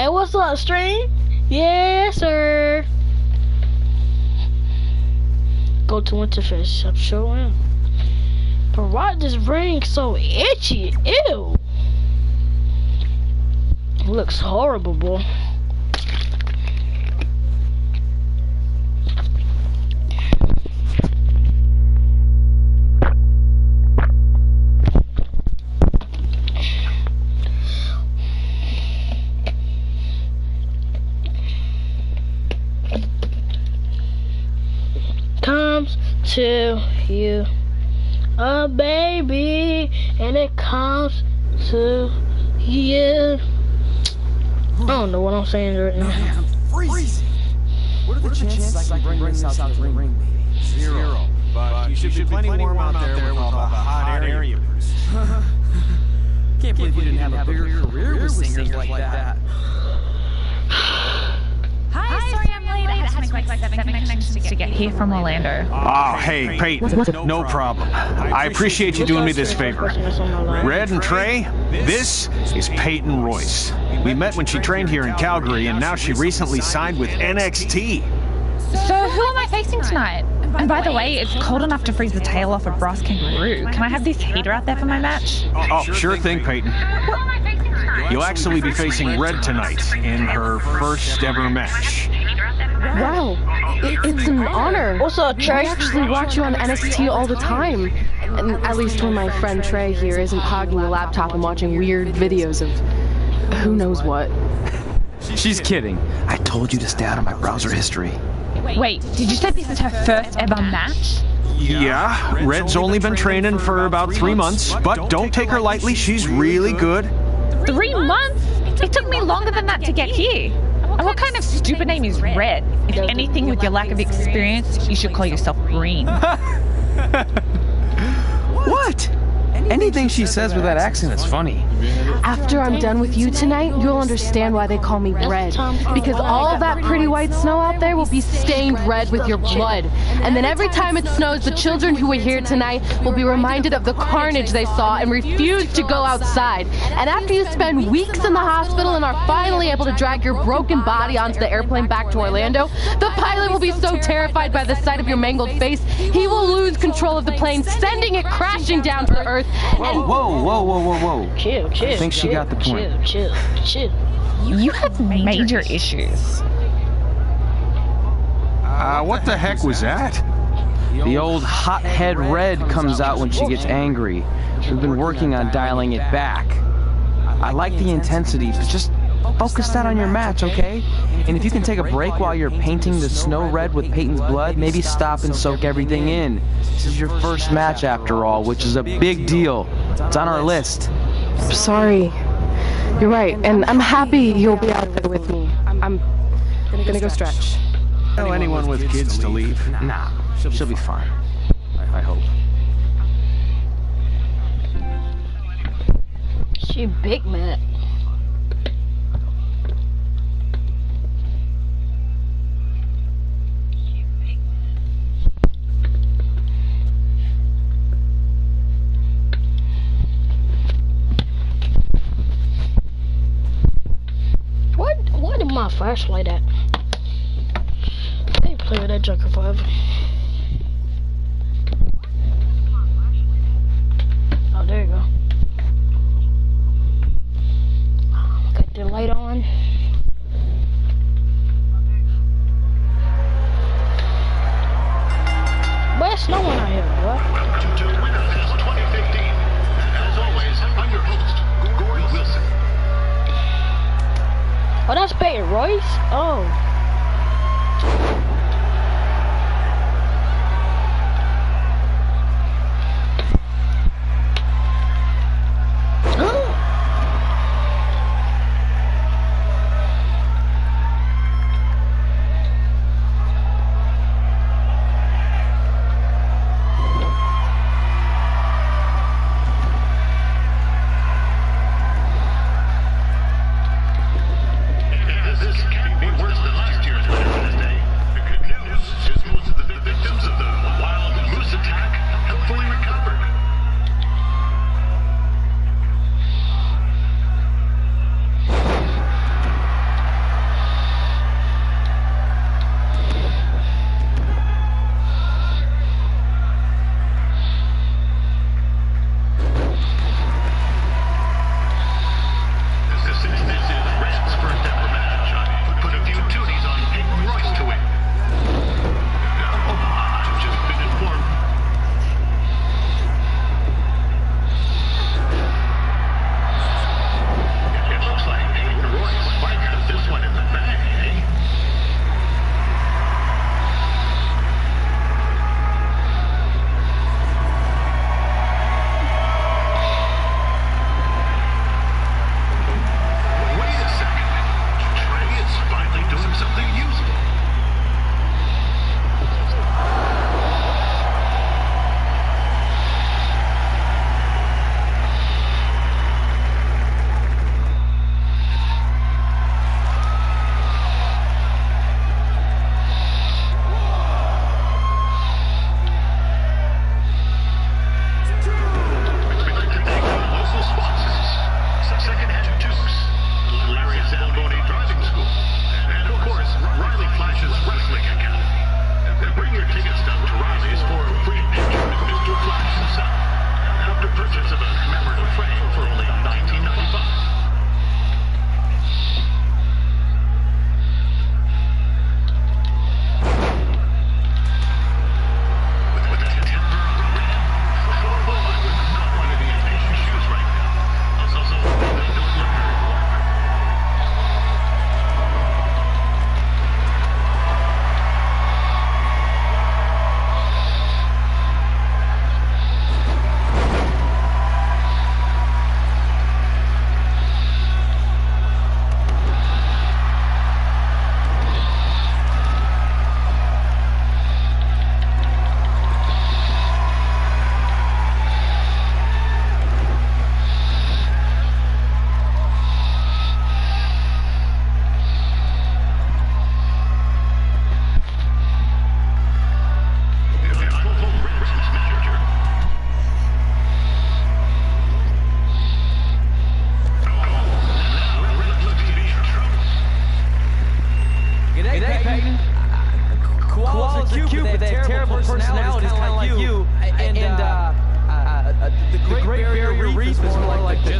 Hey, what's up, stream? Yes, sir. Go to Winterfest. I'm sure am. But why this ring so itchy? Ew. It looks horrible, boy. Comes to you a baby, and it comes to you. I don't know what I'm saying right now. Man, I'm freezing. What are the chances I can bring this out to the ring, baby? Zero. But you should be plenty warm out there with all the hot air you produce. Can't believe you didn't have a bigger career with singers like that. Hi, sorry I'm late. I had to make like 7 connections to get here from Orlando. Oh, hey, Peyton. No problem. I appreciate you doing me this favor. Red and Trey, this is Peyton Royce. We met when she trained here in Calgary, and now she recently signed with NXT. So who am I facing tonight? And by the way, it's cold enough to freeze the tail off a brass kangaroo. Can I have this heater out there for my match? Oh, sure thing, Peyton. You'll actually be facing Red tonight in her first ever match. Wow, it's an honor. What's up, Trey? I actually watch you on NXT all the time. And at least when my friend Trey here isn't hogging the laptop and watching weird videos of who knows what. She's kidding. I told you to stay out of my browser history. Wait, did you say this is her first ever match? Yeah, Red's only been training for about 3 months, but don't take her lightly, she's really good. 3 months? It took me longer than that to get here. And what kind of stupid name is Red? If anything, with your lack of experience, you should call yourself Green. What? Anything she says with that accent is funny. After I'm done with you tonight, you'll understand why they call me Red. Because all that pretty white snow out there will be stained red with your blood. And then every time it snows, the children who were here tonight will be reminded of the carnage they saw and refuse to go outside. And after you spend weeks in the hospital and are finally able to drag your broken body onto the airplane back to Orlando, the pilot will be so terrified by the sight of your mangled face, he will lose control of the plane, sending it crashing down to the earth. Whoa. Chill. I think she got the point. Chill. You have major issues. What the heck was that? The old hothead Red comes out when she gets angry. We've been working on dialing it back. I like the intensity, but just focus that on your match, okay? And if you can take a break while you're painting the snow red with Peyton's blood, maybe stop and soak everything in. This is your first match after all, which is a big deal. It's on our list. Sorry. You're right, and I'm happy you'll be out there with me. I'm gonna go stretch. Tell anyone with kids to leave. Nah, she'll be fine. I hope. She big man. Why did my flashlight at? They play with that Joker forever. Oh, there you go. Got the light on. But it's snowing out here, bro. To Winterfest 2015. As always, I'm your host, Corey Wilson. Oh, that's Peyton Royce? Oh. This can't be worse than last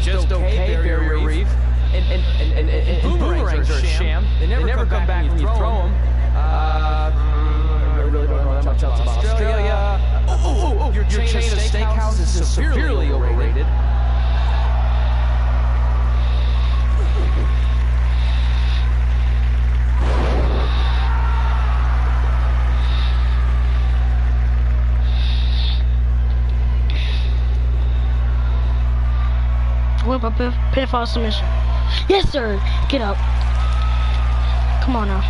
just okay barrier reef. And boomerangs are a sham. They never come back when you throw them. I really don't know much else about Australia. Your chain of steakhouses is severely overrated. Whip up a pinfall submission. Yes, sir. Get up. Come on now.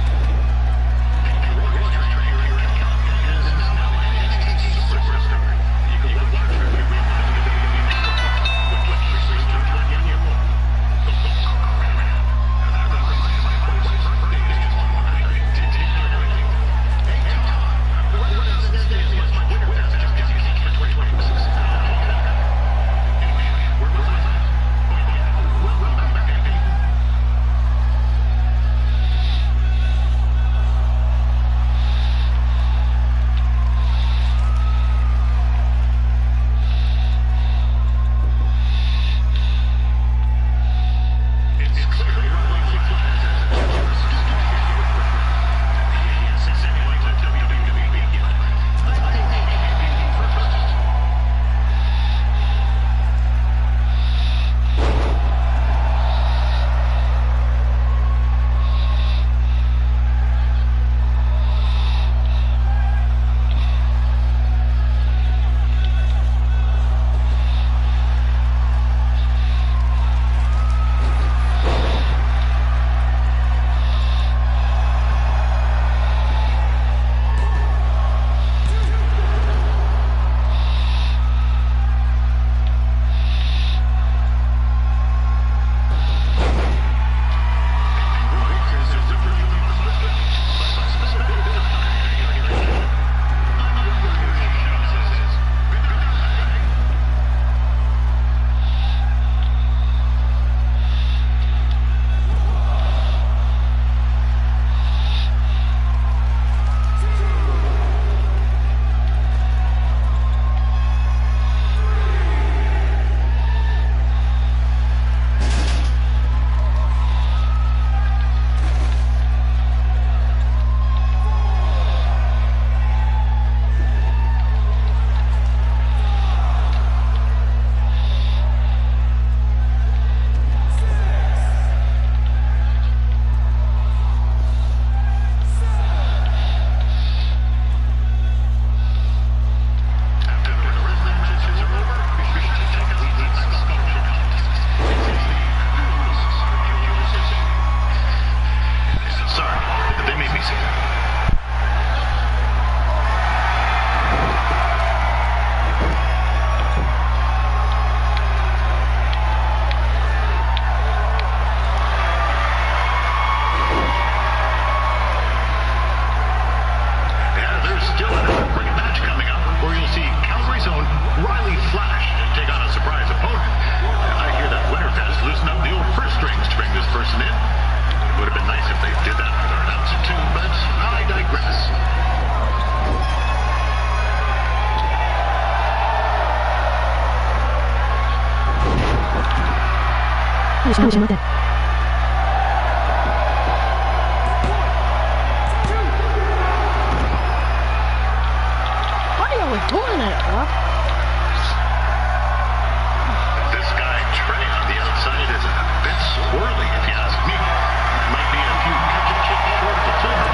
Why are we doing that, bro? This guy, Trey, on the outside is a bit swirly, if you ask me. Might be a few catch and shit short of the full.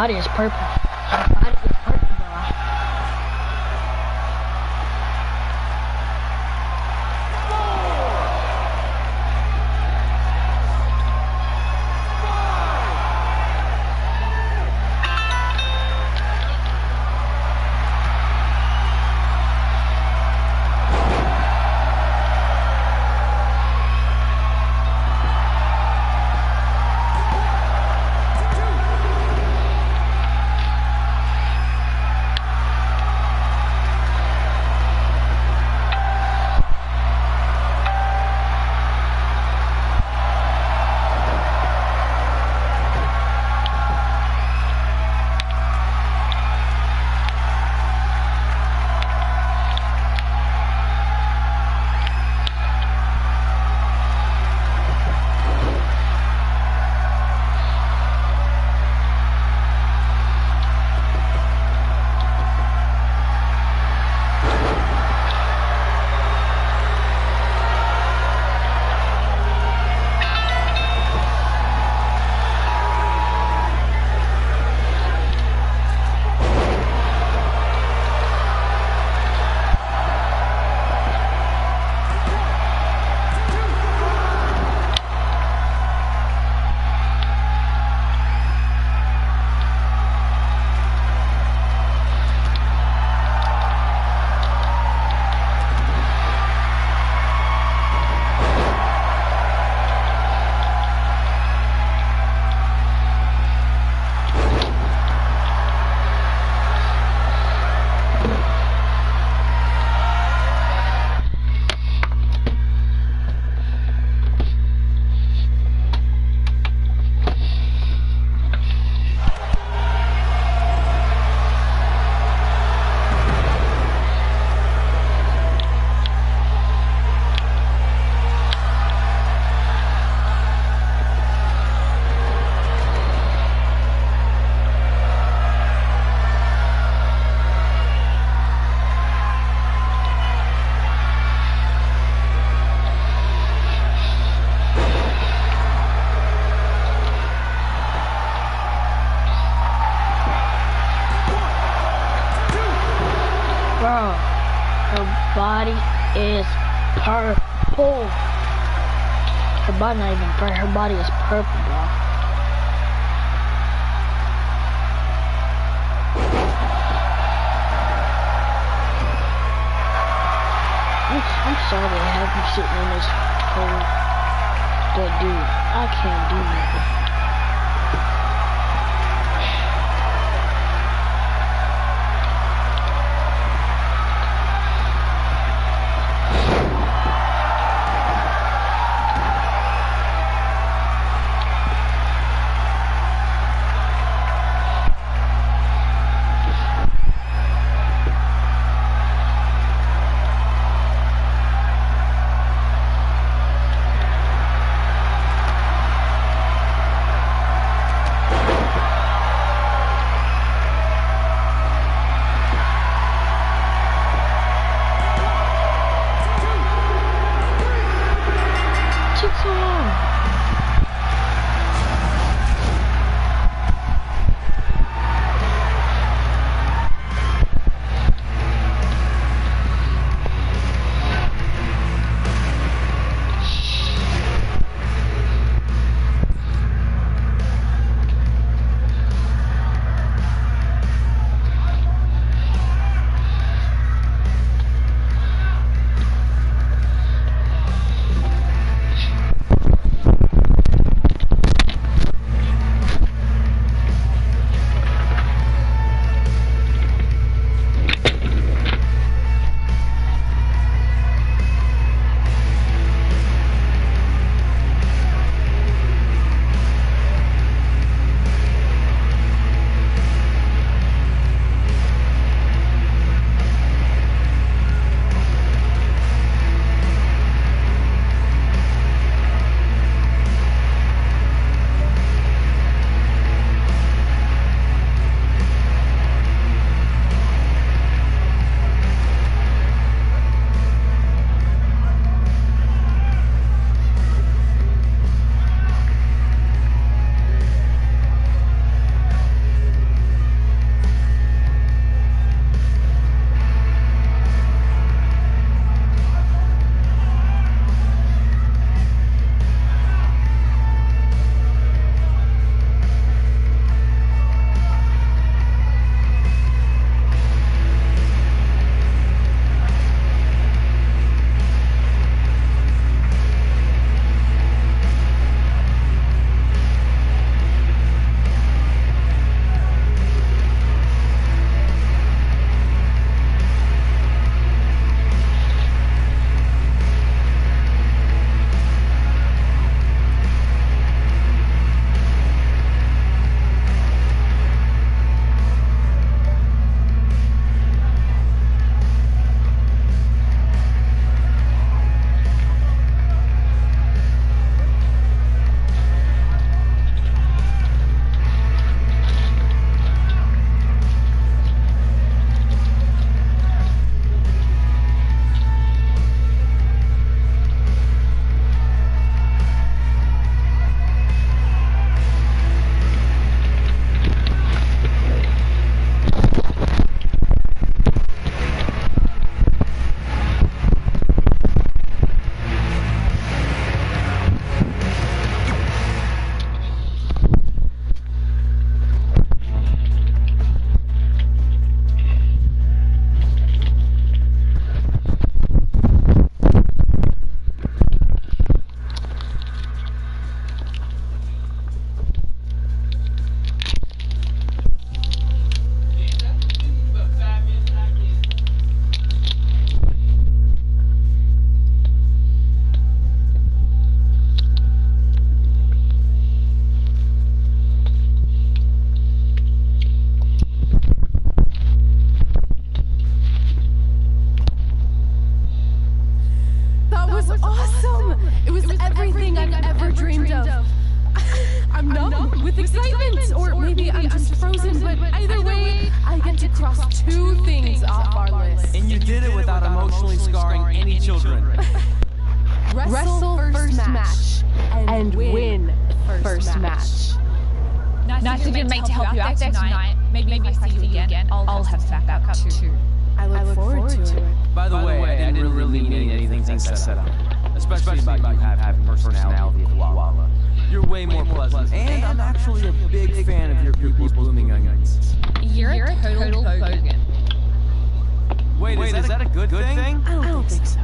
body is purple. Her body is purple, bro. Bro, her body is purple. Her body not even purple. Her body is purple, bro. I'm sorry to have you sitting in this cold, but dude, I can't do nothing. with excitement, or maybe I'm just frozen, but either way, I get to cross 2 things off our list. And you did it without emotionally scarring any children. Wrestle first match and win first match. Nice of your mate to help you out there tonight. Maybe if I see you again, I'll have some backup too. I look forward to it. By the way, I didn't really mean anything I said up. Especially about you having the personality of Koala. You're way more pleasant, and I'm actually a big fan of your people's blooming onions. You're a total bogan. Wait, is that a good thing? I don't think so.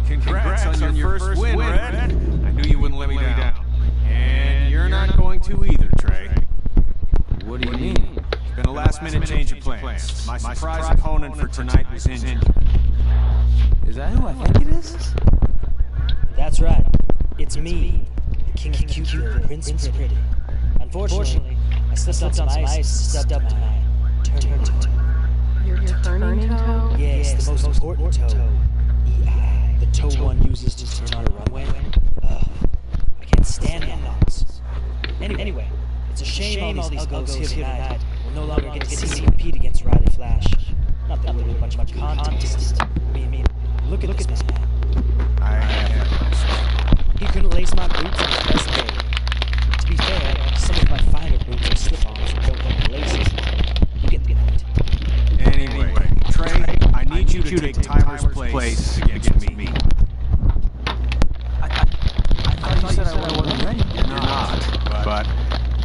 Congrats on your first win, Red. I knew you wouldn't let me down. And you're not going to either, Trey. What do you mean? It's been a last-minute change of plans. My surprise opponent for tonight was injured. Is that who I think it is? That's right. It's me, the King of Cute, the Prince Pretty. Unfortunately, I slipped on some ice and stubbed up my turning toe. Your turning toe? Yes, the most important toe. EI. The toe one uses to turn on a runway. Ugh. I can't stand knots. Anyway, it's a shame all these uggos here tonight will no longer get to see me compete against Riley Flash. Not that we're much contest. I mean, look at this man. He couldn't lace my boots on his best day. To be fair, some of my finer boots are slip-ons and don't have laces. You get the point. Anyway, Trey, I need you to take Tyler's place against me. I thought you said I wasn't ready. You're not, but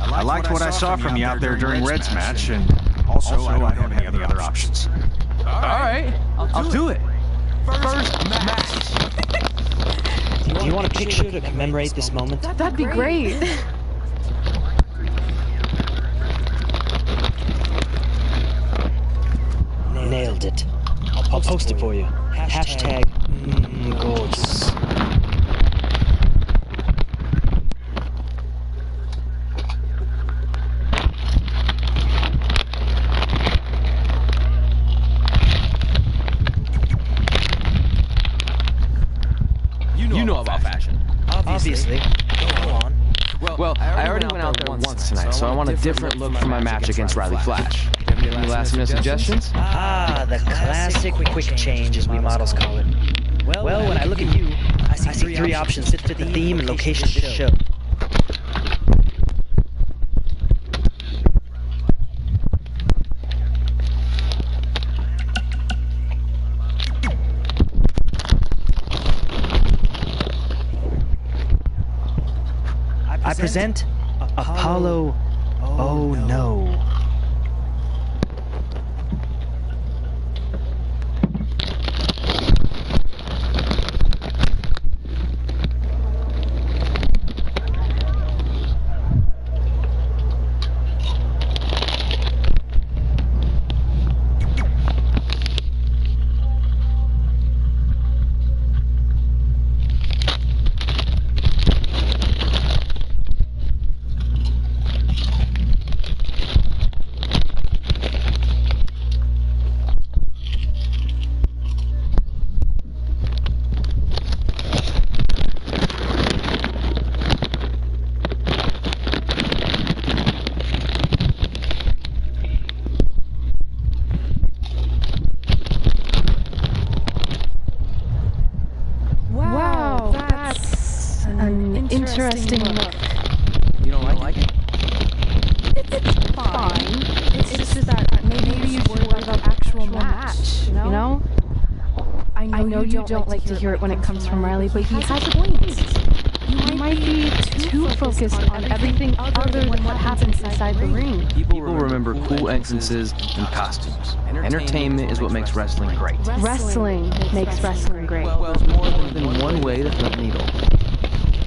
I liked what I saw from you out there during Red's match, and also I don't have any other options. All right, I'll do it. First match. Do you want a picture to commemorate this moment? That'd be great. Nailed it. I'll post it for you. Hashtag gorgeous. You know about fashion. Obviously. Go on. Well, I already went out there once tonight, so I want a different look for my match against Riley Flash. Any last-minute suggestions? The classic quick change, as we models call it. Well, when I look at you, I see 3 options fit the theme and location of this show. I present Apollo. Oh no. Interesting look. You don't like it? It's fine. It's just that maybe you should worry about actual match, you know? I know you don't like to hear it when it comes from Riley, but he has a point. You might be too focused on everything other than what happens inside the ring. People remember cool entrances and costumes. Entertainment is what makes wrestling great. Wrestling makes wrestling great. Well, there's more than one way to thread a needle.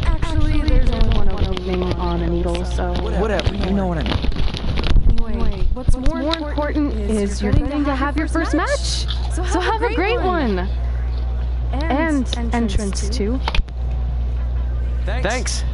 Actually, there's only one opening on a needle, so... Whatever, you know what I mean. Anyway, what's more important is you're going to have your first match. So have a great one. And entrance too. Thanks.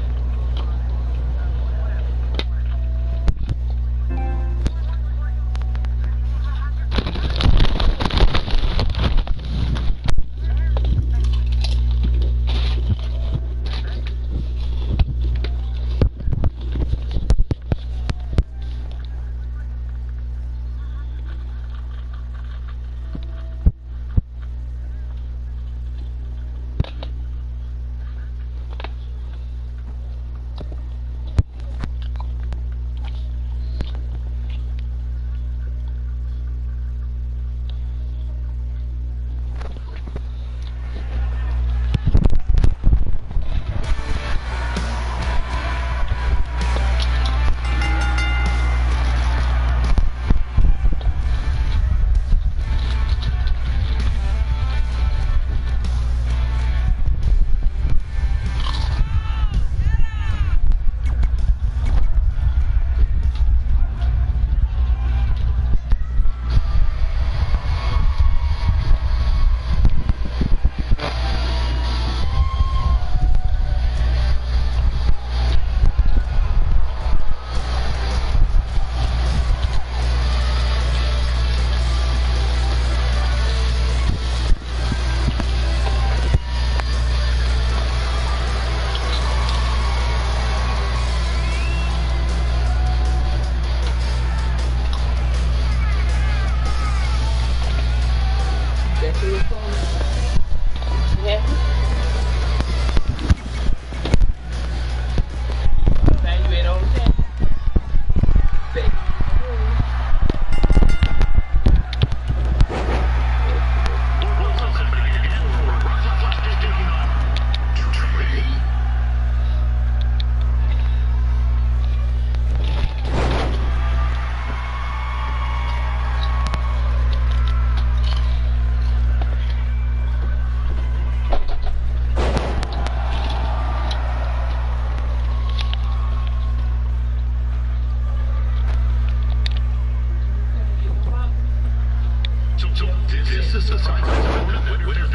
This is a surprise winner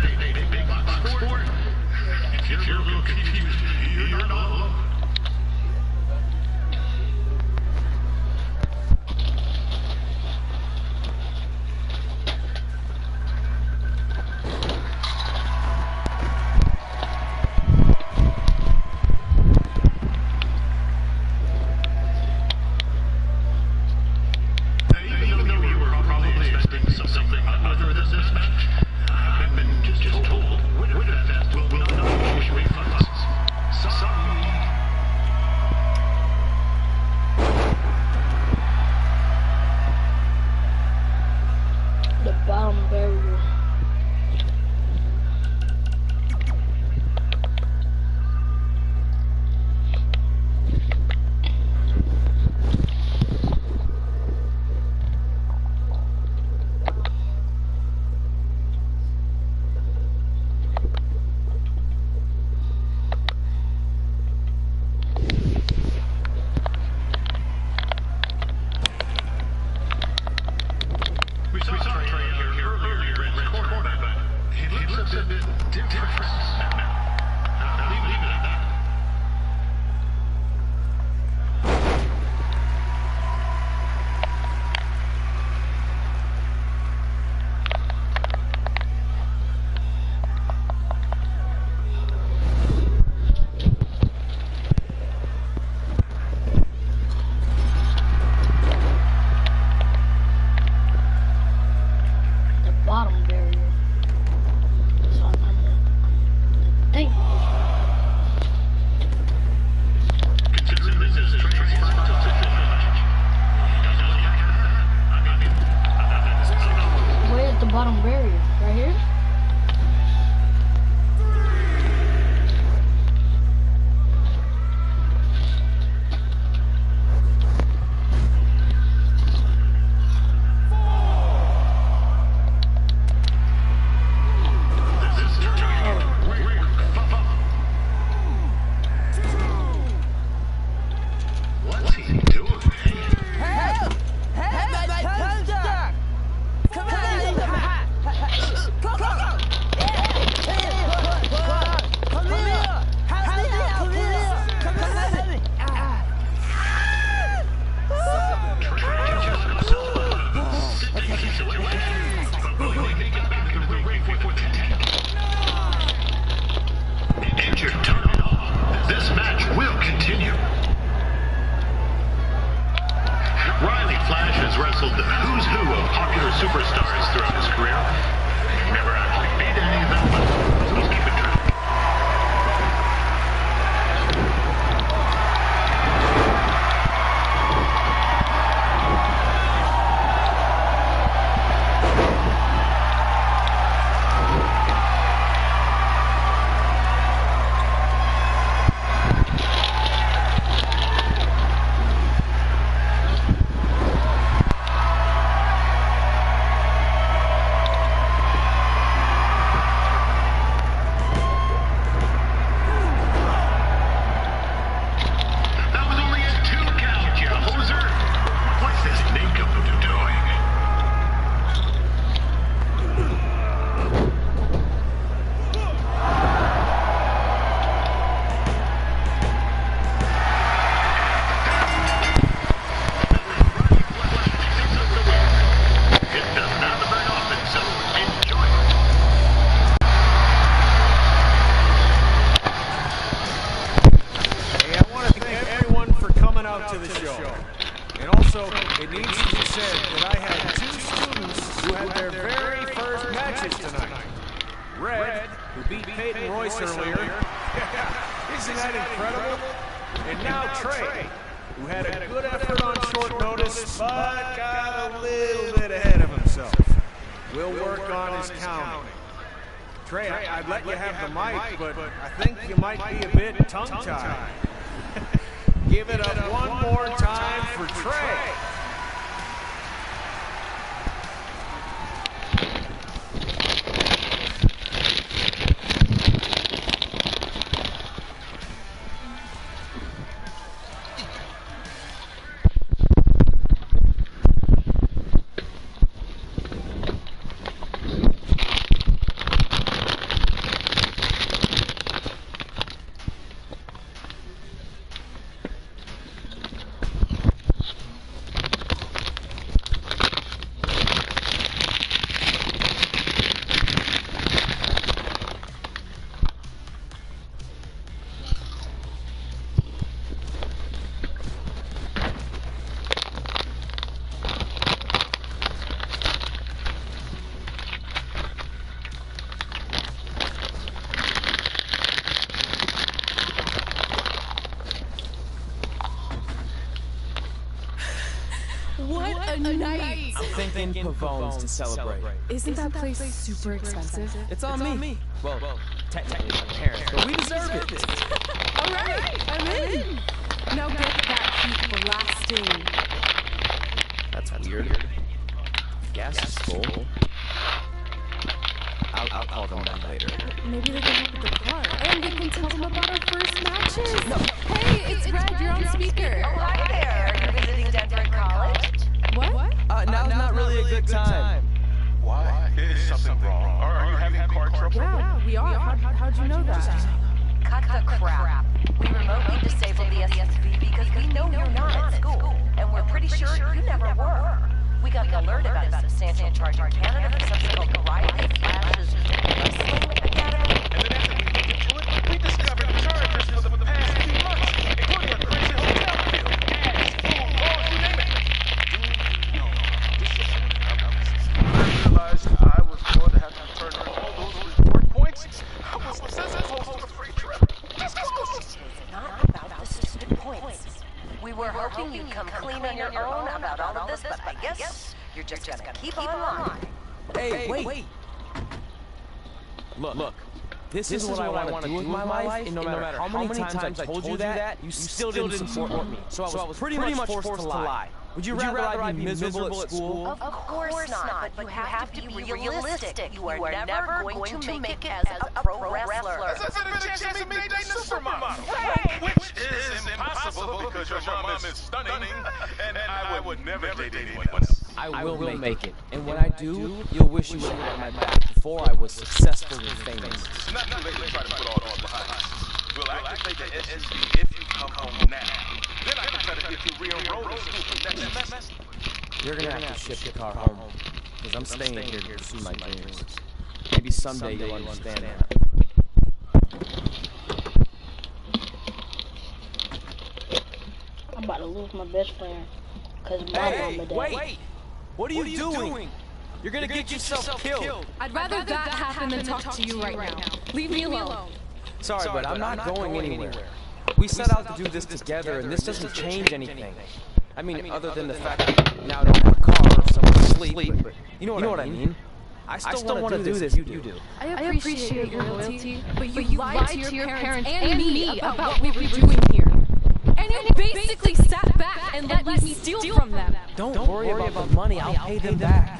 big box sport. If you're a little confused, you're not alone. Even though you were probably expecting something other than this match, I've been just told Winterfest will not officially fund us. Sorry. The bottom barrier. We saw Trey here earlier in Red's corner, but he looks a bit different now. Leave it at that. The bottom barrier. So I'm think. Considering this is Trey's first official match, Where's the bottom barrier? Right here? what's he doing? Injured turn off. This match will continue. Riley Flash has wrestled the who's who of popular superstars throughout his career. Never actually beat any of them, but who's keeping track? That was only a 2 count, you hoser. What's this nincompoop doing? It doesn't happen very often, so enjoy it. Hey, I want to thank everyone for coming out to the show. And also, it needs to be said that I had 2 students who had their very first matches tonight. Red, who beat Peyton Royce earlier. Isn't that incredible? And now Trey, who had a good effort on short notice, but got a little bit ahead of himself. We'll work on his counting. Trey, I'd let you have the mic, but I think you might be a bit tongue-tied. Give it up one more time for Trey. in Pavone's to celebrate. Isn't that place super expensive? It's on me. Well, technically my parents, but we deserve it. All right, I'm in. Now get that heat blasting. That's weird. Gas is full. I'll call them back later. Maybe they can help with the car. And we can tell them about our first matches. No. Hey, it's Red. You're on speaker. Oh, hi there. Are you visiting Denver College? What? Now's not really a good time. Why? Is something wrong? Are you having car trouble? Yeah, we are. How'd you know that? Cut the crap. We remotely disabled the SSV because we know you're not at school, and we're pretty sure you never were. We got an alert about a substantial charge in Canada for something called Riley Flash's Wrestling Academy. And then after we looked into it, we discovered charges for the past 2 months, including a crazy hotel bill, gas, food, laws, you name it. I realized I was going to have to turn in all those reward points. I was supposed to free trip. Let's go. It's not about the stupid points. We were hoping you'd come clean on your own about all of this, but I guess you're just gonna keep on lying. Hey, wait. Look. This is what I want to do with my life, and no matter how many times I told you that, you still didn't support me. So I was pretty much forced to lie. Would you rather I be miserable at school? Of course not, but you have to be realistic. You are never going to make it as a pro wrestler. That's a chance of me dating a supermodel. Which is impossible because your mom is stunning, and I would never date anyone else. I will make it. And when I do, you'll wish you would have had my back before I was successful and famous. It's not too late to try to put all this behind us. We'll activate the SSV if you come home now. Then I can try to get you re-enrolled in school for next semester. You're gonna have to ship the car home, because I'm staying here to pursue my dreams. Maybe someday you'll understand that. I'm about to lose my best friend. Cause my mama died. Wait! What are you doing? You're gonna get yourself killed. I'd rather that happen than talk to you right now. Leave me alone. Sorry, but I'm not going anywhere. We set out to do this together, and this doesn't change anything. I mean, other than the fact that we now don't have a car or somewhere to sleep, but you know what I mean? I still want to do this if you do. I appreciate your loyalty, but you lied to your parents and me about what we were doing here. And you basically sat back and let me steal from them. Don't worry about the money, I'll pay them back.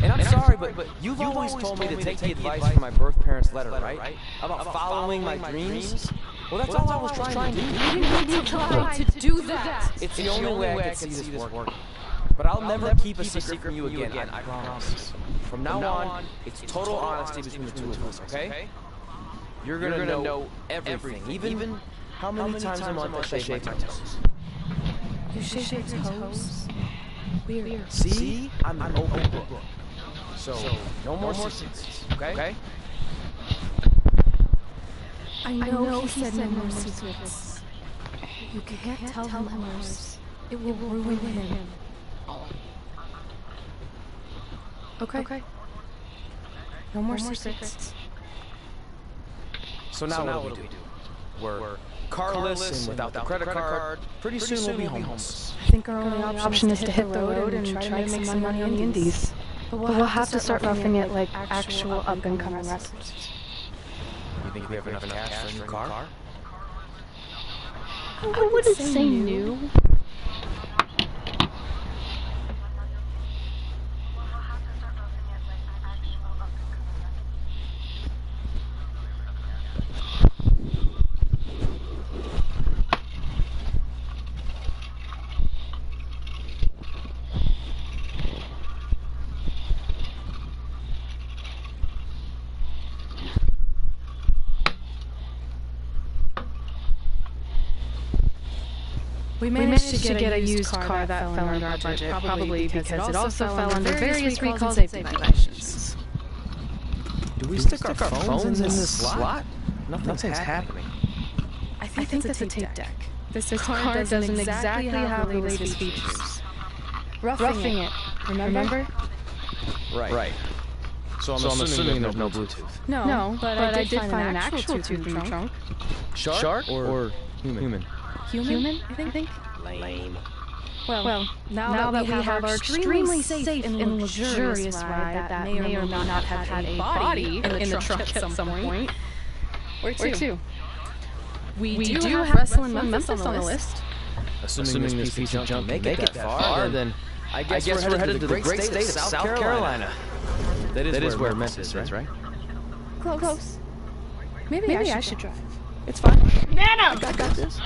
And I'm sorry, but you've always told me to take the advice from my birth parents' letter, right? About following my dreams? Well, that's all I was trying to do. You need to try to do that. It's the only way I can see this working. But I'll never keep a secret from you again, I promise. From now on, it's total honesty between the two of us, okay? You're gonna know everything, even how many times a month I shave my toes. You shave your toes? Weird. See? I'm an open book. So, no more secrets, okay? I know he said no more secrets. You can't tell him ours. It will ruin him. Okay. No more secrets. So now what do we do? We're carless and without the credit card. Pretty soon we'll be homeless. I think our only option is to hit the road and try to make some money on the indies. But we'll have to start roughing it like actual up-and-coming wrestlers. You think we have enough cash for a new car? I wouldn't say new. We managed to get a used car that fell under our budget, probably because it also fell under various recall safety violations. Do we stick our phones in this slot? Nothing's happening. I think that's a tape deck. This car doesn't exactly have the latest features. Roughing it, remember? Right. So I'm assuming there's no Bluetooth. No, but I did find an actual tooth in the trunk. Shark or human? Human, I think. Lame. Well, now that we have our extremely safe and luxurious ride that may or may not have had a body in the truck at some point. Where to? We do have Wrestling Memphis on the list. Assuming this piece of junk can make it that far, then I guess we're headed to the great state of South Carolina. That is where Memphis is, right? Close. Maybe I should drive. It's fine. Nana! I got this.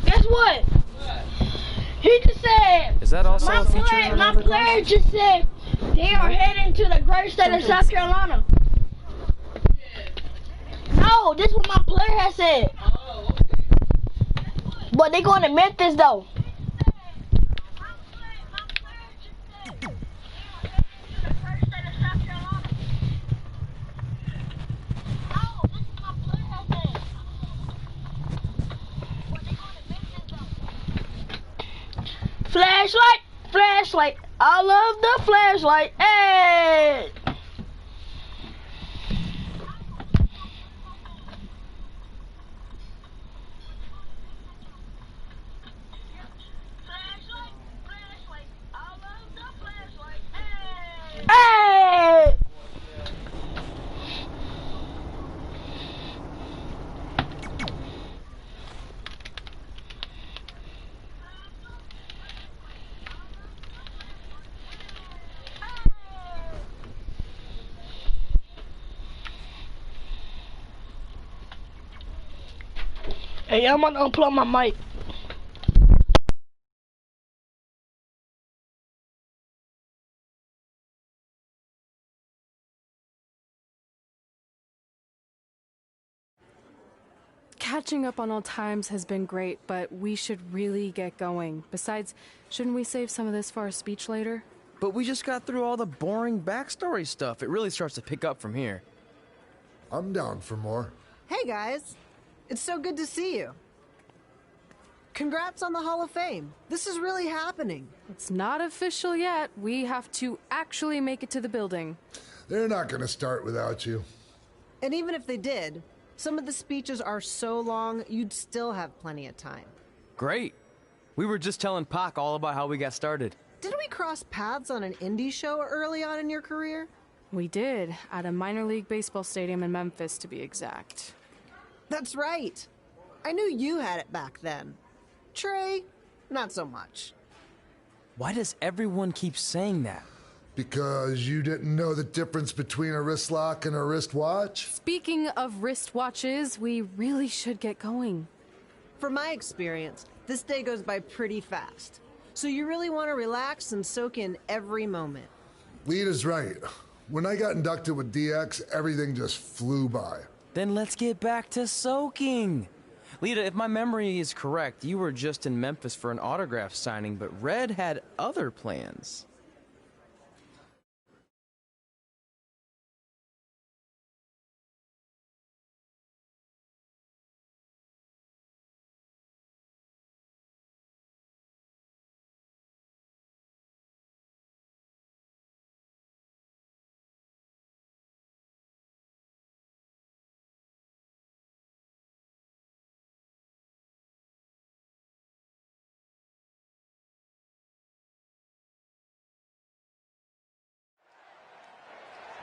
Guess what? He just said... Is that also a feature in my player just said they are heading to the great state of South Carolina. No, this is what my player has said. But they going to Memphis though. Flashlight, flashlight, I love the flashlight, hey! Hey! Hey, I'm gonna unplug my mic. Catching up on old times has been great, but we should really get going. Besides, shouldn't we save some of this for our speech later? But we just got through all the boring backstory stuff. It really starts to pick up from here. I'm down for more. Hey guys, it's so good to see you. Congrats on the Hall of Fame. This is really happening. It's not official yet. We have to actually make it to the building. They're not gonna start without you. And even if they did, some of the speeches are so long, you'd still have plenty of time. Great. We were just telling Pac all about how we got started. Didn't we cross paths on an indie show early on in your career? We did, at a minor league baseball stadium in Memphis, to be exact. That's right. I knew you had it back then. Trey, not so much. Why does everyone keep saying that? Because you didn't know the difference between a wrist lock and a wristwatch? Speaking of wristwatches, we really should get going. From my experience, this day goes by pretty fast. So you really want to relax and soak in every moment. Lita's right. When I got inducted with DX, everything just flew by. Then let's get back to soaking. Lita, if my memory is correct, you were just in Memphis for an autograph signing, but Red had other plans.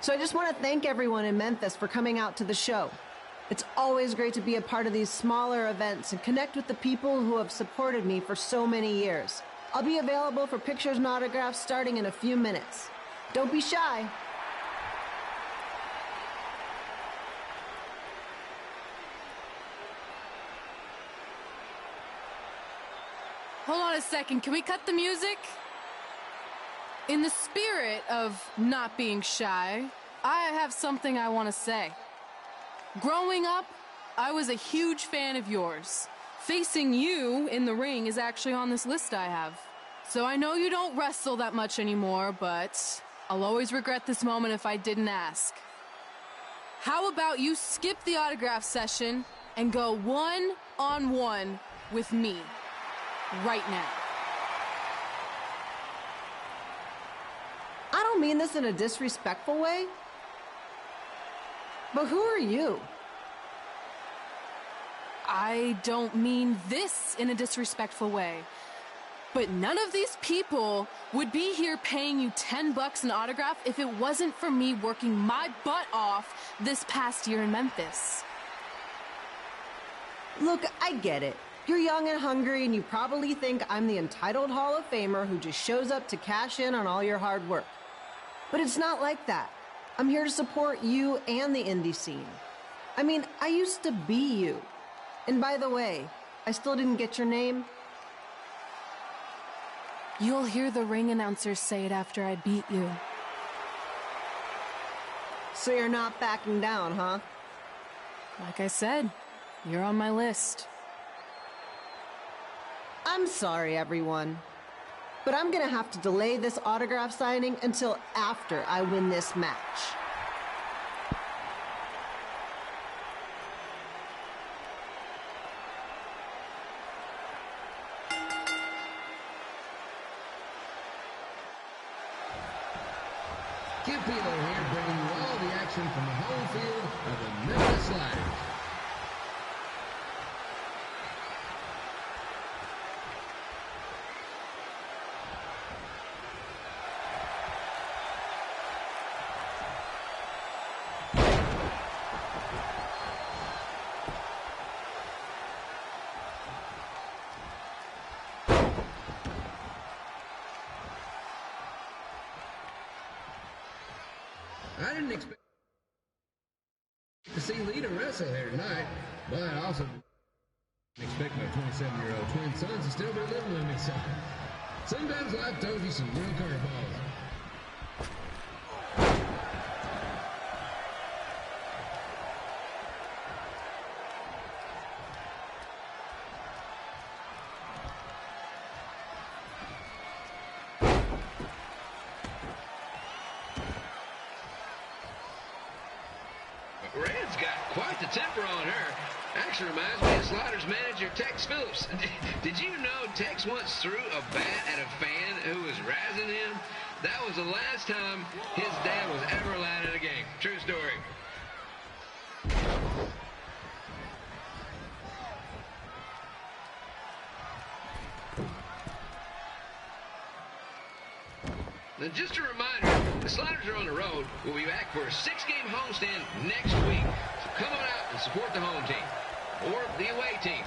So I just want to thank everyone in Memphis for coming out to the show. It's always great to be a part of these smaller events and connect with the people who have supported me for so many years. I'll be available for pictures and autographs starting in a few minutes. Don't be shy. Hold on a second, can we cut the music? In the spirit of not being shy, I have something I want to say. Growing up, I was a huge fan of yours. Facing you in the ring is actually on this list I have. So I know you don't wrestle that much anymore, but I'll always regret this moment if I didn't ask. How about you skip the autograph session and go one-on-one with me right now? I don't mean this in a disrespectful way, but who are you? I don't mean this in a disrespectful way. But none of these people would be here paying you $10 an autograph if it wasn't for me working my butt off this past year in Memphis. Look, I get it. You're young and hungry, and you probably think I'm the entitled Hall of Famer who just shows up to cash in on all your hard work. But it's not like that. I'm here to support you and the indie scene. I mean, I used to be you. And by the way, I still didn't get your name. You'll hear the ring announcers say it after I beat you. So you're not backing down, huh? Like I said, you're on my list. I'm sorry, everyone. But I'm gonna have to delay this autograph signing until after I win this match. Kid Pilo here, bringing you all the action from the home field of the Memphis Sliders. I didn't expect to see Lita wrestle here tonight, but I also didn't expect my 27-year-old twin sons to still be living with me, so sometimes life throws you some real curveballs. Red's got quite the temper on her. Actually reminds me of Sliders manager Tex Phillips. Did you know Tex once threw a bat at a fan who was razzing him? That was the last time his dad was ever allowed in a game. True story. Now, just a reminder, the Sliders are on the road. We'll be back for a 6-game homestand next week. So come on out and support the home team. Or the away team.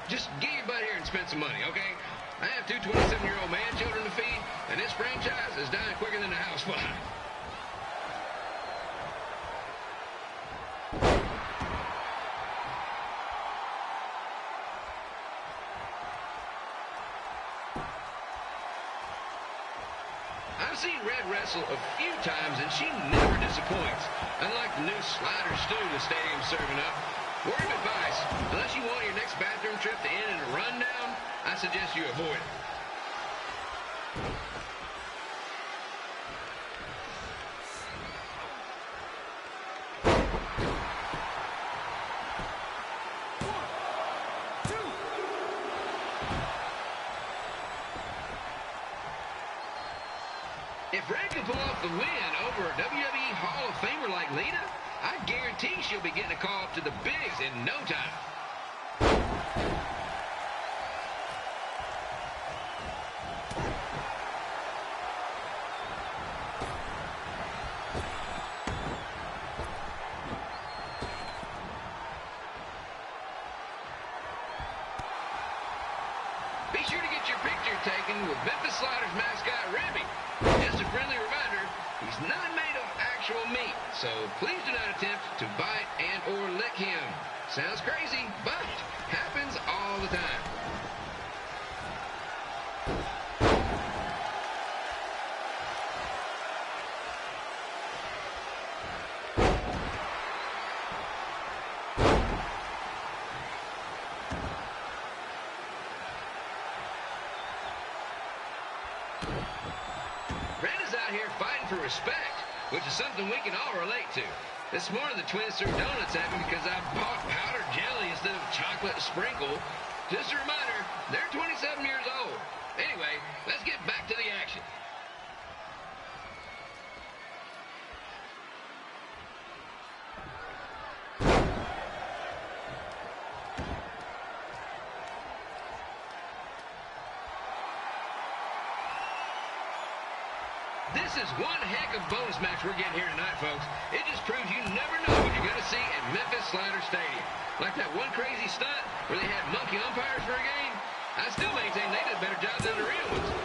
Just get your butt here and spend some money, okay? I have 2 27-year-old man-children to feed, and this franchise is dying quicker than a house fire. I've seen Red wrestle a few times, and she never disappoints. Unlike the new slider stew the stadium's serving up. Word of advice, unless you want your next bathroom trip to end in a rundown, I suggest you avoid it. If Red can pull off the win over a WWE Hall of Famer like Lita, I guarantee she'll be getting a call up to the bigs in no time. Be sure to get your picture taken with Memphis Sliders mascot Remy. Just a friendly reminder, he's not made of actual meat, so please do not attempt to bite and or lick him. Sounds crazy, but happens all the time. Red is out here fighting for respect, which is something we can all relate to. This morning the twins threw donuts at me because I bought powdered jelly instead of chocolate sprinkle. Just a reminder, they're 27 years old. Anyway, let's get back to the action. This is one heck of a bonus match we're getting here tonight, folks. It just proves you never know what you're going to see at Memphis Slider Stadium. Like that one crazy stunt where they had monkey umpires for a game. I still maintain they did a better job than the real ones.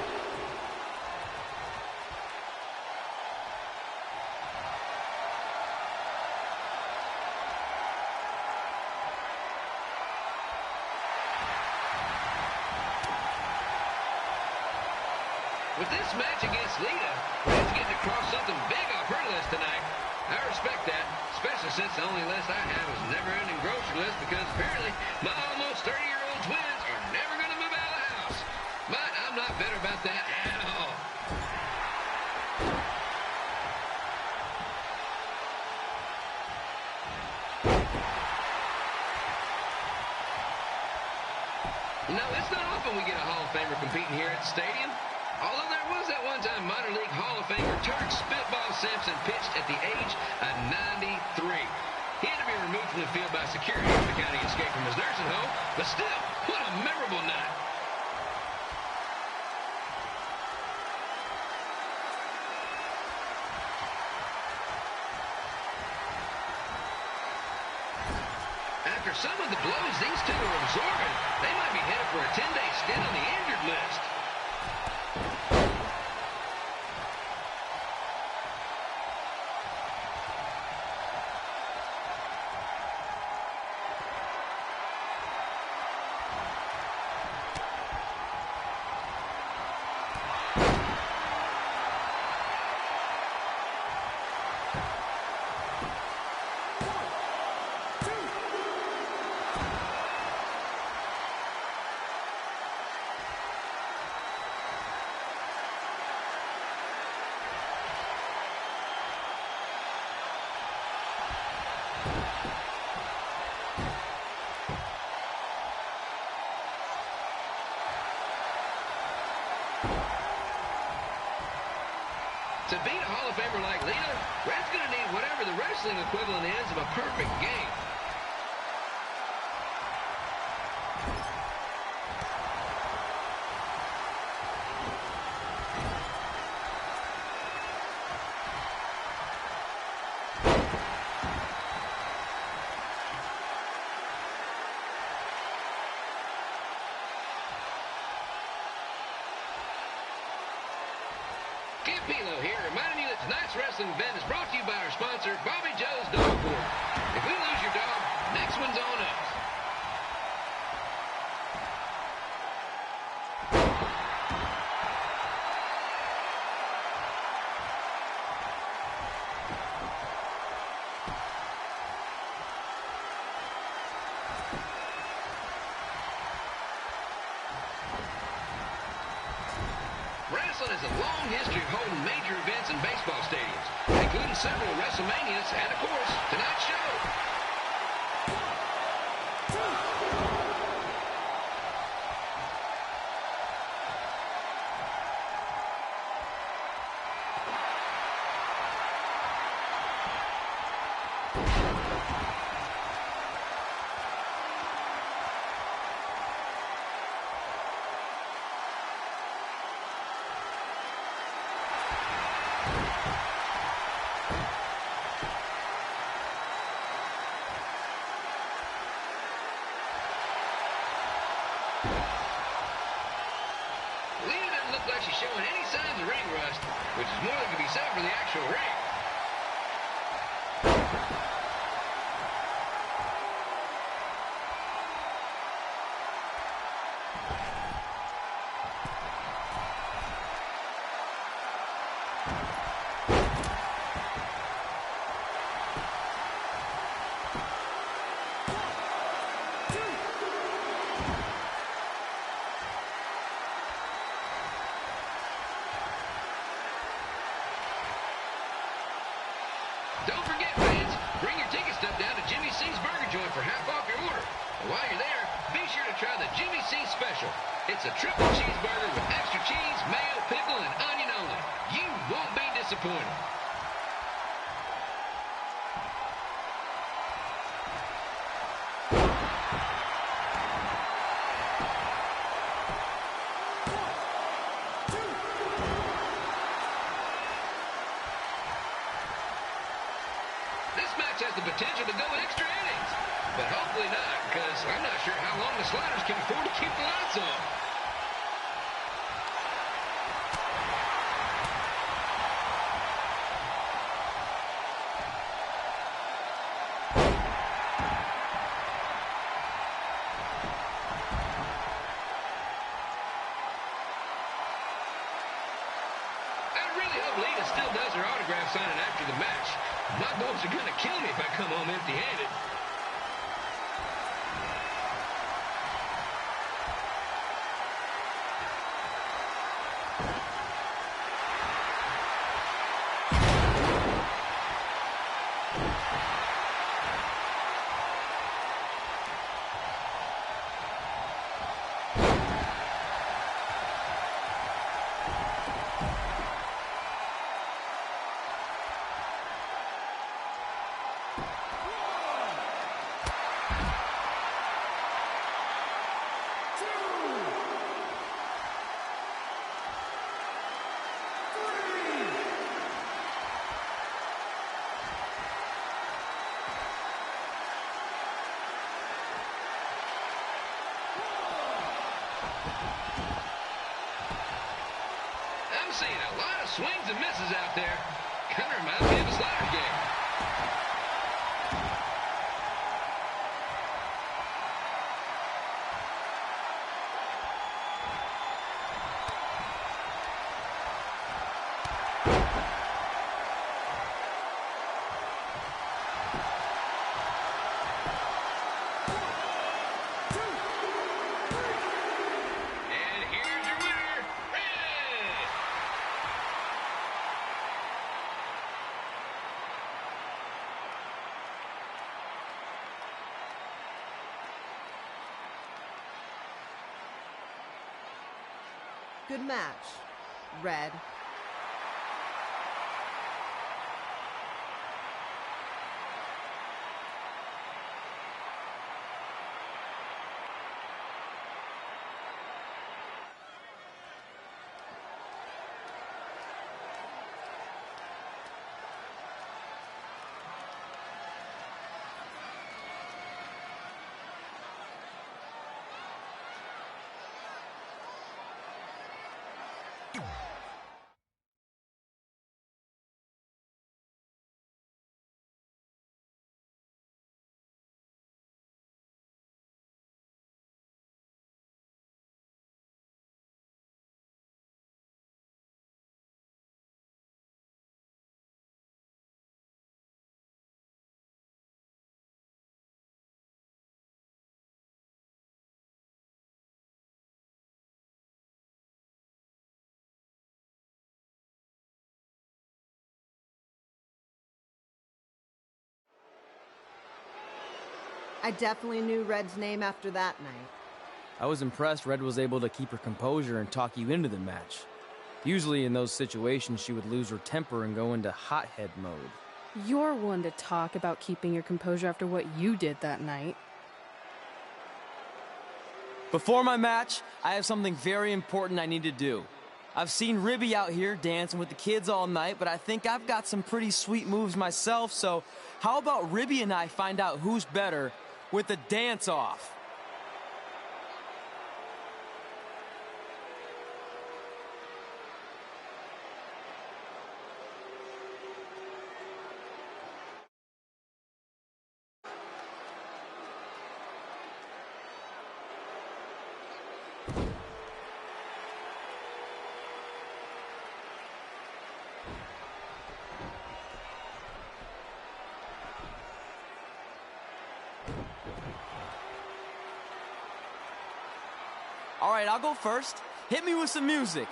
With this match against Lita, Red's getting across something big off her list tonight. I respect that, especially since the only list I have is a never-ending grocery list because apparently my almost 30-year-old twins are never going to move out of the house. But I'm not bitter about that at all. Now, it's not often we get a Hall of Famer competing here at the stadium. Although there was that one time minor league Hall of Famer Turk Spitball Simpson pitched at the age of 93. He had to be removed from the field by security after the county escaped from his nursing home, but still, what a memorable night. After some of the blows these two are absorbing, they might be headed for a 10-day stint on the injured list. To beat a Hall of Famer like Lita, Red's going to need whatever the wrestling equivalent is of a perfect game. Kim Pilo here, reminding you that tonight's wrestling event is brought to you by our sponsor, Bobby Joe's Dog Park. If we lose your dog, next one's on us. Wrestling has a long history of holding major events in baseball stadiums, including several WrestleManias and, of course, tonight's show. Lita doesn't look like she's showing any signs of ring rust, which is more than can be said for the actual ring. Don't forget, fans, bring your ticket stub down to Jimmy C's Burger Joint for half off your order. And while you're there, be sure to try the Jimmy C Special. It's a triple cheeseburger with extra cheese, mayo, pickle, and onion only. You won't be disappointed. has the potential to go extra innings. But hopefully not, because I'm not sure how long the Sliders can afford to keep the lights on. Lita still does her autograph signing after the match. My boys are going to kill me if I come home empty-handed. I'm seeing a lot of swings and misses out there. Kind of reminds me of a Sliders game. Good match, Red. I definitely knew Red's name after that night. I was impressed Red was able to keep her composure and talk you into the match. Usually in those situations, she would lose her temper and go into hothead mode. You're one to talk about keeping your composure after what you did that night. Before my match, I have something very important I need to do. I've seen Ribby out here dancing with the kids all night, but I think I've got some pretty sweet moves myself, so how about Ribby and I find out who's better with the dance-off? All right, I'll go first. Hit me with some music.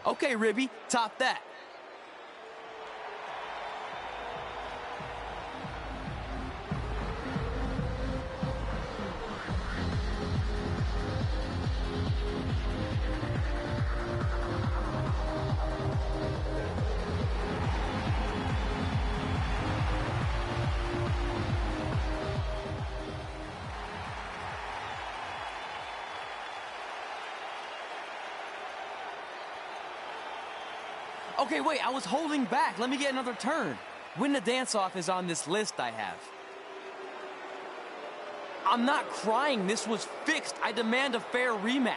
Okay, Ribby, top that. Okay, wait, I was holding back. Let me get another turn. Win the dance-off is on this list I have. I'm not crying. This was fixed. I demand a fair rematch.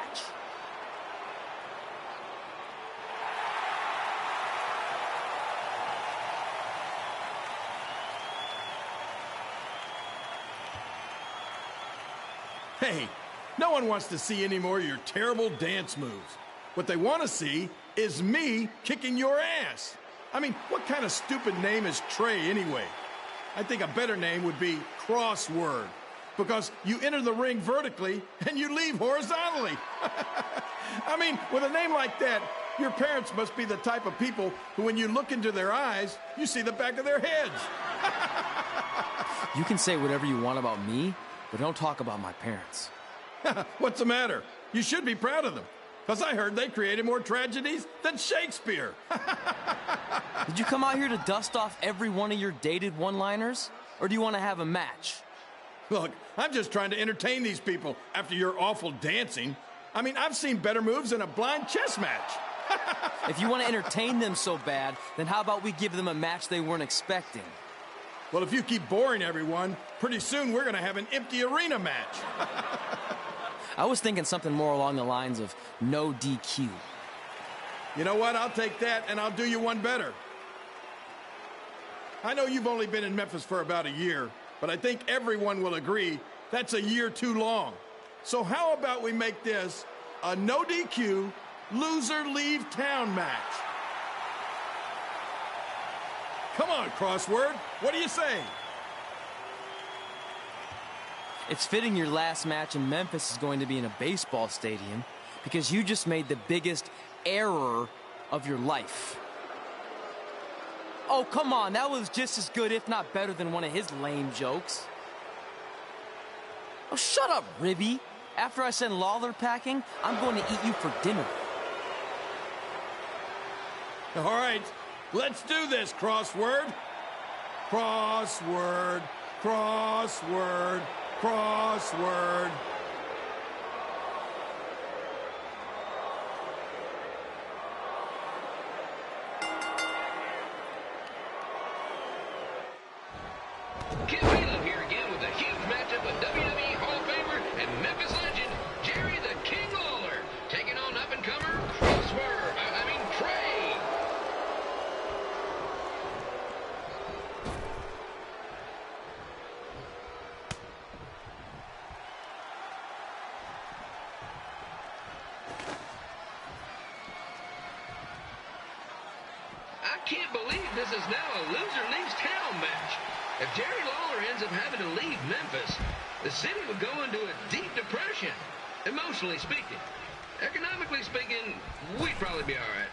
Hey, no one wants to see any more of your terrible dance moves. What they want to see is me kicking your ass. I mean, what kind of stupid name is Trey anyway? I think a better name would be Crossword, because you enter the ring vertically and you leave horizontally. I mean, with a name like that, your parents must be the type of people who, when you look into their eyes, you see the back of their heads. You can say whatever you want about me, but don't talk about my parents. What's the matter? You should be proud of them, because I heard they created more tragedies than Shakespeare. Did you come out here to dust off every one of your dated one-liners? Or do you want to have a match? Look, I'm just trying to entertain these people after your awful dancing. I mean, I've seen better moves in a blind chess match. If you want to entertain them so bad, then how about we give them a match they weren't expecting? Well, if you keep boring everyone, pretty soon we're going to have an empty arena match. I was thinking something more along the lines of no DQ. You know what? I'll take that, and I'll do you one better. I know you've only been in Memphis for about a year, but I think everyone will agree that's a year too long. So how about we make this a no DQ, loser leave town match? Come on, Crossword. What do you say? It's fitting your last match in Memphis is going to be in a baseball stadium because you just made the biggest error of your life. Oh, come on. That was just as good, if not better, than one of his lame jokes. Oh, shut up, Ribby. After I send Lawler packing, I'm going to eat you for dinner. All right. Let's do this, Crossword. Crossword, crossword, crossword. Kid Wheeler here again with a huge matchup of WWE Hall of Famer and Memphis legend, Jerry the King Lawler, taking on up-and-comer Trey. I can't believe this is now a loser leaves town match. If Jerry Lawler ends up having to leave Memphis, the city would go into a deep depression, emotionally speaking. Economically speaking, we'd probably be all right.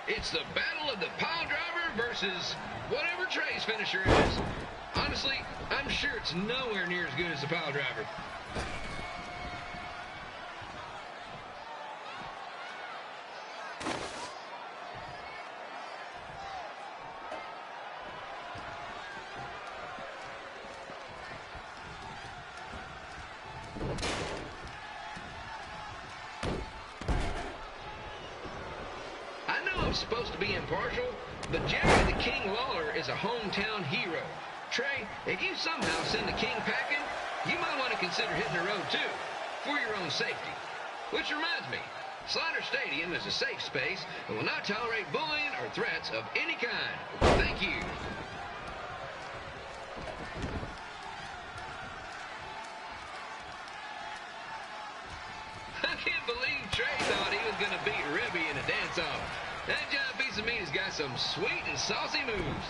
It's the battle of the pile driver versus whatever Trey's finisher is. Honestly, I'm sure it's nowhere near as good as the pile driver. I'm supposed to be impartial, but Jerry the King Lawler is a hometown hero. Trey, if you somehow send the King packing, you might want to consider hitting the road too, for your own safety. Which reminds me, Slaughter Stadium is a safe space and will not tolerate bullying or threats of any kind. Thank you. I can't believe Trey thought he was going to beat Ribby in a dance-off. That John Piece of Meat has got some sweet and saucy moves.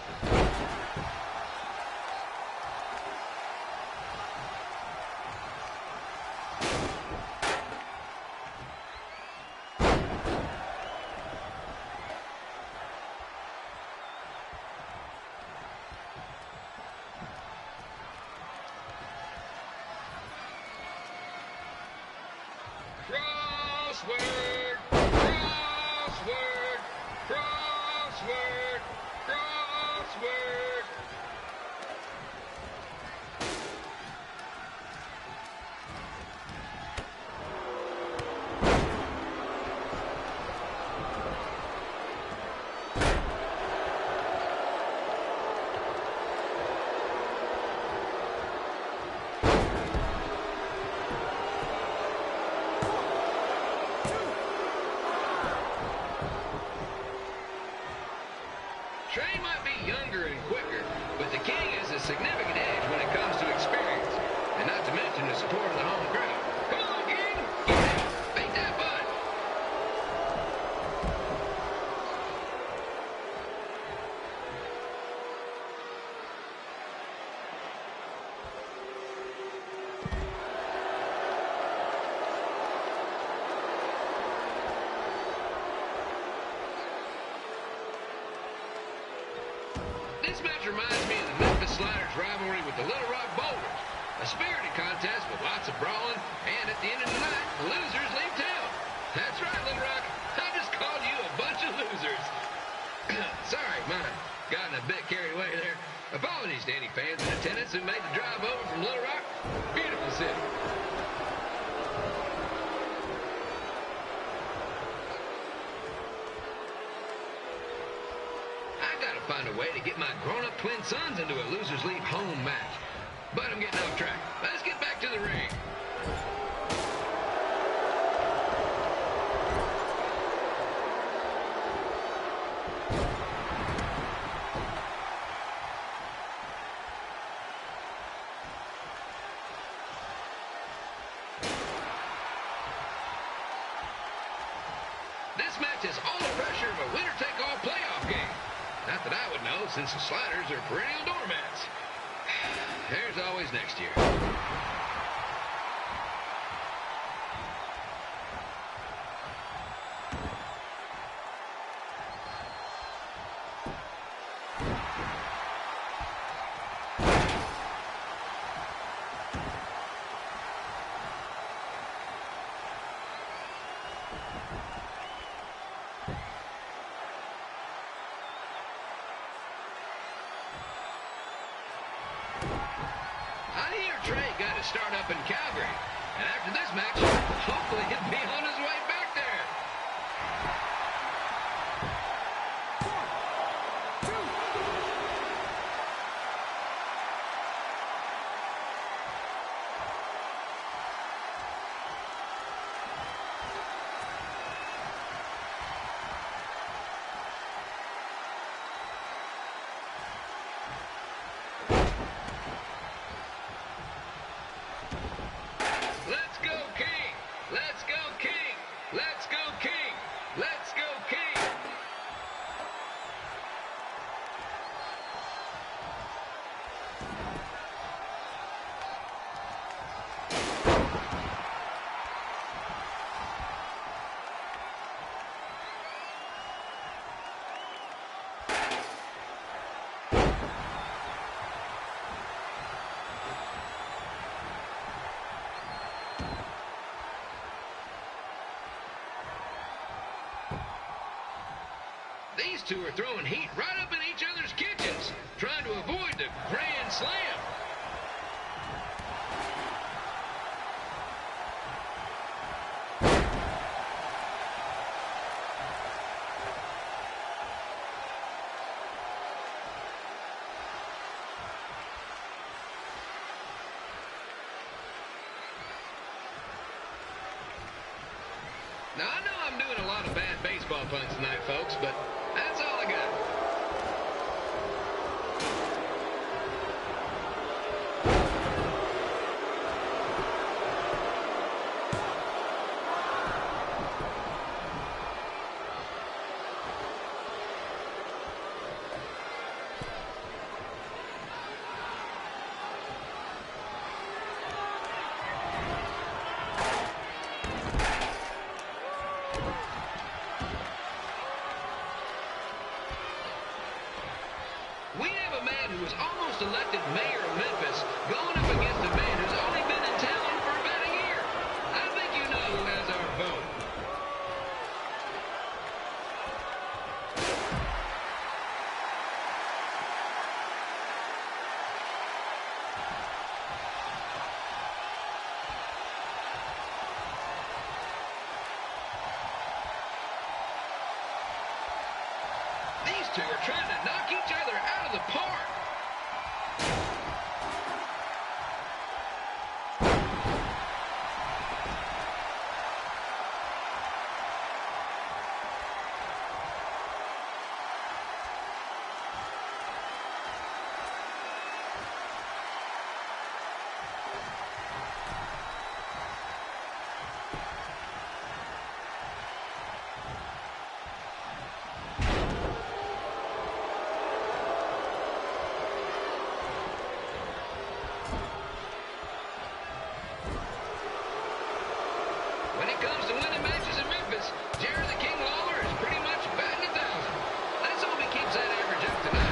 Crossword! Crossword! Crossword! Crossword! Trey might be younger and quicker, but the King has a significant edge when it comes to experience, and not to mention the support of the home crowd. Come on, King! Yeah, beat that butt! This match reminds me of the Memphis Sliders rivalry with the Little Rock Boulders. A spirited contest with lots of brawling, and at the end of the night, the losers leave town. That's right, Little Rock. I just called you a bunch of losers. Sorry, mine. Gotten a bit carried away there. Apologies to any fans in attendance who made the drive over from Little Rock. Beautiful city. Find a way to get my grown-up twin sons into a losers leave home match. But I'm getting off track. Let's get back to the ring. This match has all the pressure of a winner-take-all playoff game. Not that I would know, since the Sliders are perennial doormats. There's always next year. Trey got to start up in Calgary, and after this match, hopefully he'll be on his way back there. Let's go, King! Let's go, King! Let's go, King! Let's go, King! These two are throwing heat right up in each other's kitchens, trying to avoid the Grand Slam. Now, I know I'm doing a lot of bad baseball puns tonight, folks, but that's all I got. two are trying to knock each other out of the park. When it comes to winning matches in Memphis, Jerry the King Lawler is pretty much batting 1,000. Let's hope he keeps that average up tonight.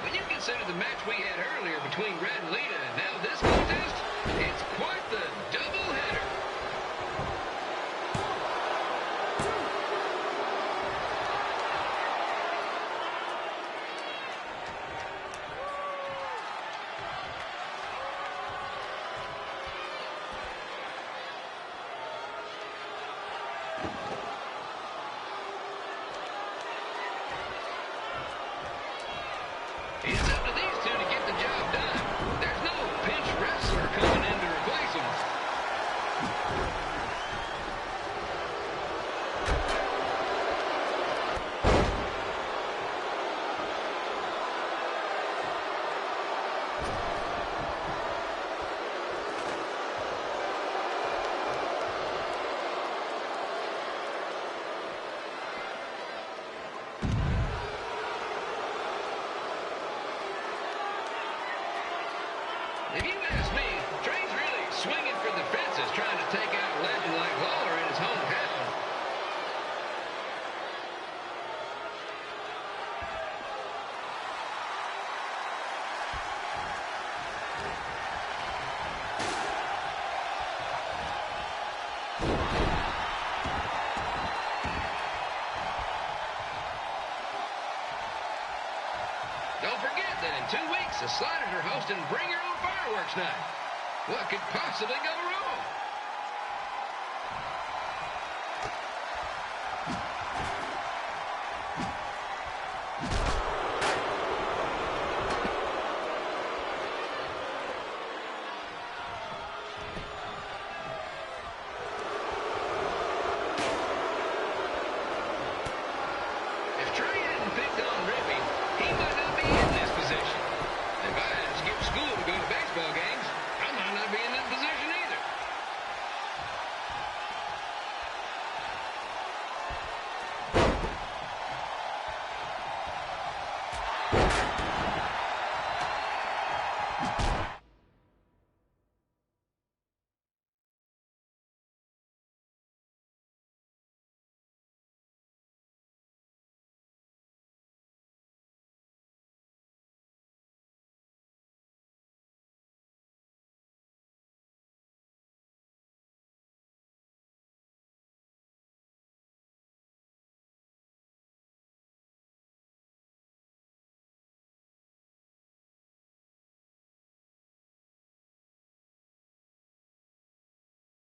When you consider the match we had earlier between Red and Lita and now this contest, it's quite the doubleheader. It's up to these two to get the job done. There's no pinch wrestler coming in to replace them. If you ask me, Trey's really swinging for the fences trying to take out a legend like Lawler in his hometown. Don't forget that in 2 weeks, the Sliders are hosting Bring Your Own Fireworks Night. What could possibly go wrong?